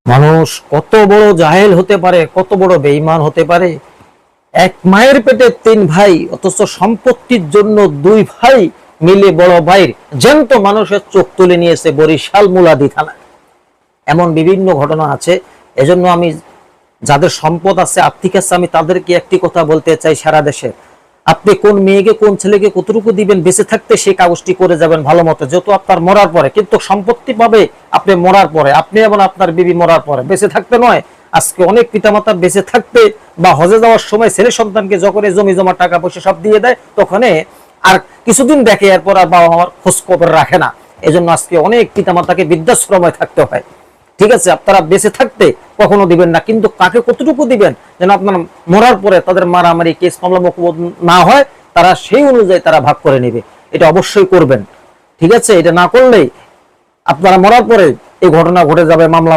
মানুষ কত বড় জাহেল হতে পারে, কত বড় বেঈমান হতে পারে। এক মায়ের পেটে 3 ভাই, অথচ সম্পত্তির জন্য 2 ভাই মিলে বড় ভাইয়ের জ্যান্ত মানুষের চোখ তুলে নিয়েছে বরিশাল মুলাদি থানায়। এমন বিভিন্ন ঘটনা আছে। এজন্য আমি যাদের সম্পদ আছে, আর্থিক আছে, আমি তাদেরকে একটি কথা বলতে চাই, সারা দেশে আপনি কোন মেয়েকে কোন ছেলেকে কতটুকু দিবেন বেঁচে থাকতে সেই কাগজটি করে যাবেন ভালো মতো, যেহেতু আপনার মরার পরে। কিন্তু সম্পত্তি পাবে আপনি মরার পরে, আপনি এবং আপনার বিবি মরার পরে, বেঁচে থাকতে নয়। আজকে অনেক পিতামাতা বেঁচে থাকতে বা হজে যাওয়ার সময় ছেলে সন্তানকে যখন জমি জমা টাকা পয়সা সব দিয়ে দেয়, তখন আর কিছুদিন দেখে এরপর আর বাবা মার খোঁজ খবর রাখে না। এজন্য আজকে অনেক পিতামাতাকে বৃদ্ধাশ্রমে থাকতে হয়। ঠিক আছে, আপনারা বেঁচে থাকতে কখনো দিবেন না, কিন্তু কাকে কতটুকু দিবেন যেন আপনার মরার পরে তাদের মারামারি কেস মামলা মোকদ্দমা না হয়, তারা সেই অনুযায়ী তারা ভাগ করে নেবে। এটা অবশ্যই করবেন। ঠিক আছে, এটা না করলেই আপনারা মরার পরে এই ঘটনা ঘটে যাবে, মামলা